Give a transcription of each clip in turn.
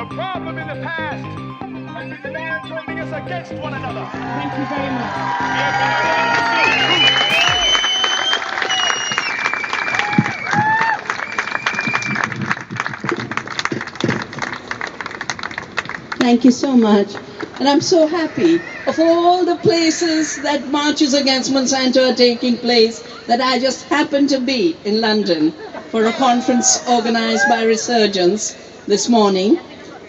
The problem in the past has been the man turning us against one another. Thank you very much. Thank you so much. And I'm so happy of all the places that marches against Monsanto are taking place that I just happened to be in London for a conference organized by Resurgence this morning.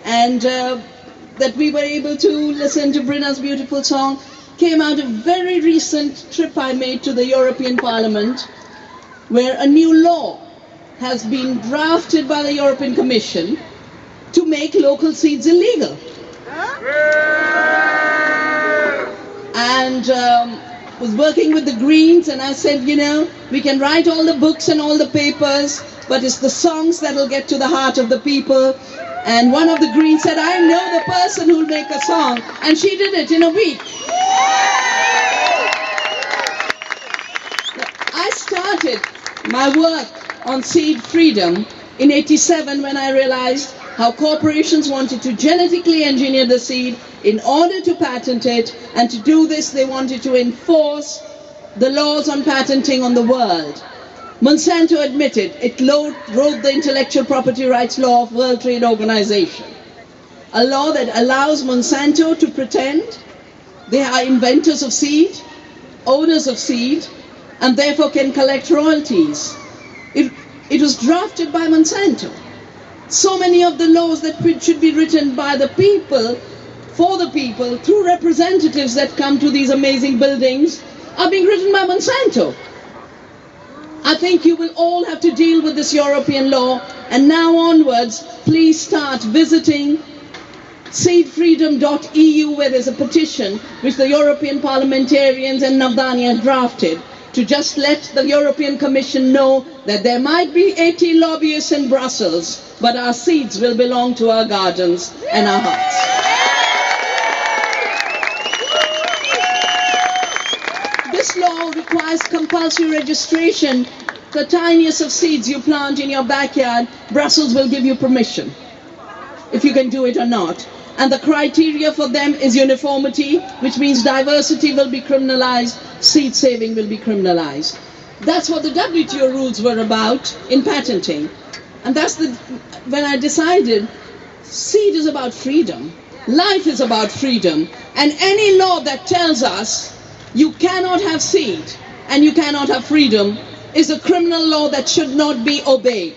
And that we were able to listen to Brinna's beautiful song came out of a very recent trip I made to the European Parliament, where a new law has been drafted by the European Commission to make local seeds illegal. And was working with the Greens, and I said, you know, we can write all the books and all the papers, but it's the songs that will get to the heart of the people. And one of the Greens said, I know the person who'll make a song, and she did it in a week. I started my work on seed freedom in '87 when I realized how corporations wanted to genetically engineer the seed in order to patent it, and to do this they wanted to enforce the laws on patenting on the world. Monsanto admitted it wrote the intellectual property rights law of World Trade Organization, a law that allows Monsanto to pretend they are inventors of seed, owners of seed, and therefore can collect royalties. It was drafted by Monsanto. So many of the laws that should be written by the people, for the people, through representatives that come to these amazing buildings, are being written by Monsanto. I think you will all have to deal with this European law, and now onwards, please start visiting seedfreedom.eu, where there's a petition which the European parliamentarians and Navdani have drafted, to just let the European Commission know that there might be 80 lobbyists in Brussels, but our seeds will belong to our gardens and our hearts. This law requires compulsory registration. The tiniest of seeds you plant in your backyard, Brussels will give you permission, if you can do it or not. And the criteria for them is uniformity, which means diversity will be criminalized, seed saving will be criminalized. That's what the WTO rules were about in patenting. And that's when I decided seed is about freedom, life is about freedom, and any law that tells us you cannot have seed and you cannot have freedom is a criminal law that should not be obeyed.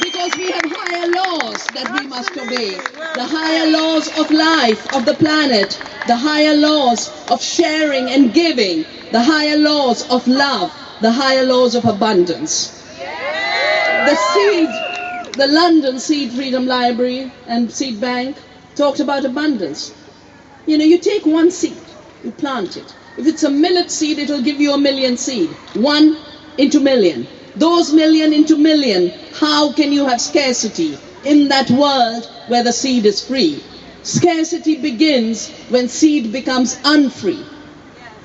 Because we have higher laws that we must obey. The higher laws of life, of the planet, the higher laws of sharing and giving, the higher laws of love, the higher laws of abundance. The London Seed Freedom Library and Seed Bank talked about abundance. You know, you take one seed, you plant it. If it's a millet seed, it will give you 1 million seed. 1 into million. Those million into million, how can you have scarcity in that world where the seed is free? Scarcity begins when seed becomes unfree.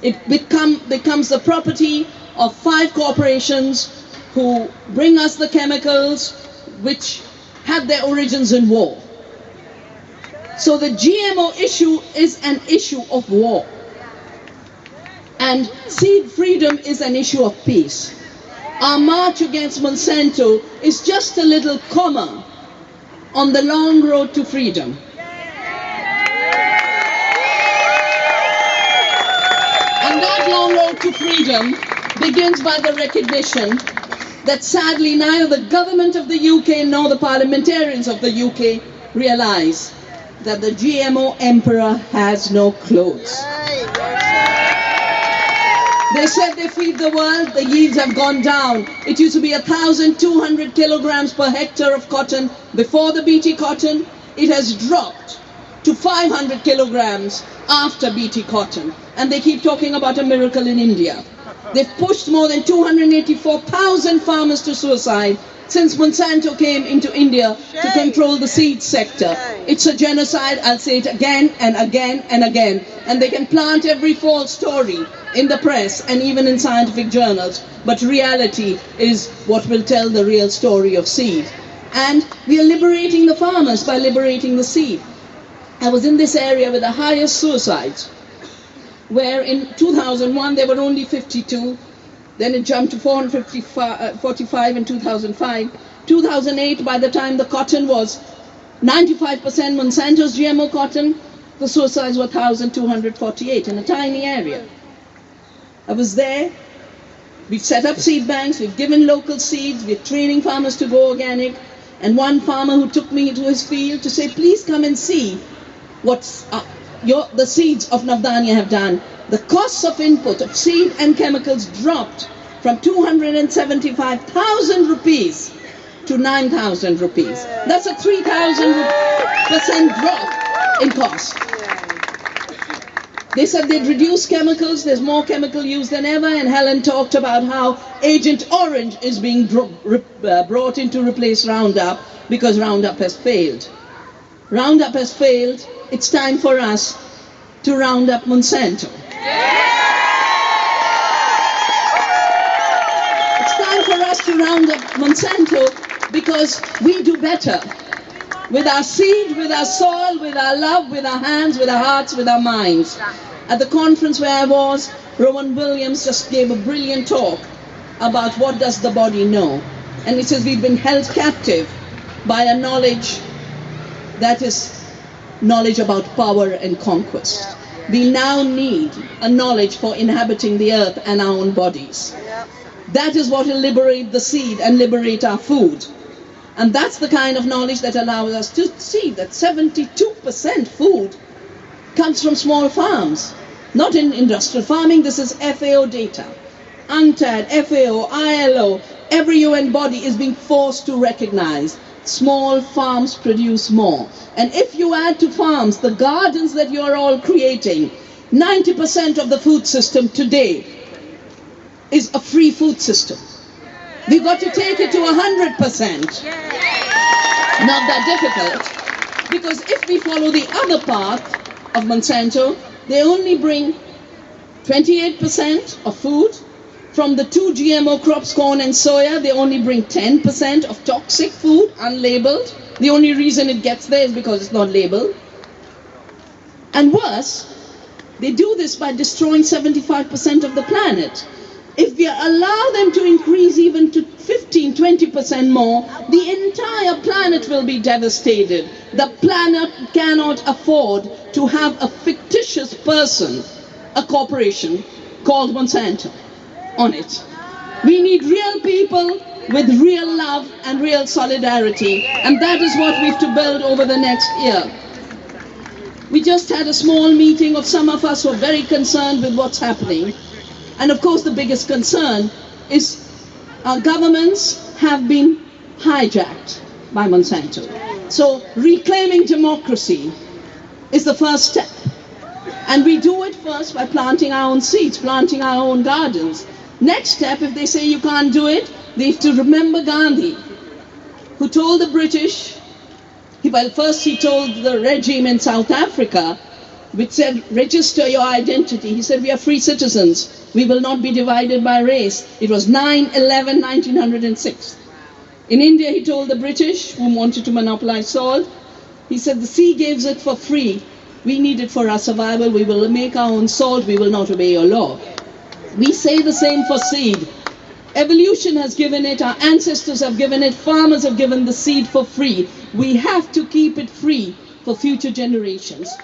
It becomes the property of 5 corporations who bring us the chemicals which have their origins in war. So the GMO issue is an issue of war. And seed freedom is an issue of peace. Our march against Monsanto is just a little comma on the long road to freedom. And that long road to freedom begins by the recognition that sadly neither the government of the UK nor the parliamentarians of the UK realize that the GMO emperor has no clothes. They said they feed the world, the yields have gone down. It used to be 1,200 kilograms per hectare of cotton before the BT cotton. It has dropped to 500 kilograms after BT cotton. And they keep talking about a miracle in India. They've pushed more than 284,000 farmers to suicide since Monsanto came into India to control the seed sector. It's a genocide, I'll say it again and again and again. And they can plant every false story in the press and even in scientific journals, but reality is what will tell the real story of seed. And we are liberating the farmers by liberating the seed. I was in this area with the highest suicides, where in 2001 there were only 52, then it jumped to 445 in 2005. 2008, by the time the cotton was 95% Monsanto's GMO cotton, the suicides were 1,248 in a tiny area. I was there. We've set up seed banks, we've given local seeds, we're training farmers to go organic, and one farmer who took me to his field to say, please come and see what the seeds of Navdanya have done. The costs of input of seed and chemicals dropped from 275,000 rupees to 9,000 rupees. That's a 3,000% drop in cost. They said they'd reduce chemicals, there's more chemical use than ever, and Helen talked about how Agent Orange is being brought in to replace Roundup because Roundup has failed. Roundup has failed. It's time for us to round up Monsanto. It's time for us to round up Monsanto because we do better. With our seed, with our soil, with our love, with our hands, with our hearts, with our minds. At the conference where I was, Rowan Williams just gave a brilliant talk about what does the body know. And he says we've been held captive by a knowledge that is knowledge about power and conquest. We now need a knowledge for inhabiting the earth and our own bodies. That is what will liberate the seed and liberate our food. And that's the kind of knowledge that allows us to see that 72% food comes from small farms, not in industrial farming. This is FAO data. UNCTAD, FAO, ILO, every UN body is being forced to recognize small farms produce more. And if you add to farms the gardens that you are all creating, 90% of the food system today is a free food system. We've got to take it to 100%. Not that difficult, because if we follow the other path of Monsanto, they only bring 28% of food. From the 2 GMO crops, corn and soya, they only bring 10% of toxic food, unlabeled. The only reason it gets there is because it's not labeled. And worse, they do this by destroying 75% of the planet. If we allow them to increase even to 15, 20% more, the entire planet will be devastated. The planet cannot afford to have a fictitious person, a corporation called Monsanto, on it. We need real people with real love and real solidarity, and that is what we have to build over the next year. We just had a small meeting of some of us who are very concerned with what's happening. And of course the biggest concern is our governments have been hijacked by Monsanto. So reclaiming democracy is the first step. And we do it first by planting our own seeds, planting our own gardens. Next step, if they say you can't do it, they have to remember Gandhi, who told the British, well, first he told the regime in South Africa, which said, register your identity. He said, we are free citizens. We will not be divided by race. It was 9/11/1906. In India, he told the British, who wanted to monopolize salt, he said, the sea gives it for free. We need it for our survival. We will make our own salt. We will not obey your law. We say the same for seed. Evolution has given it. Our ancestors have given it. Farmers have given the seed for free. We have to keep it free for future generations.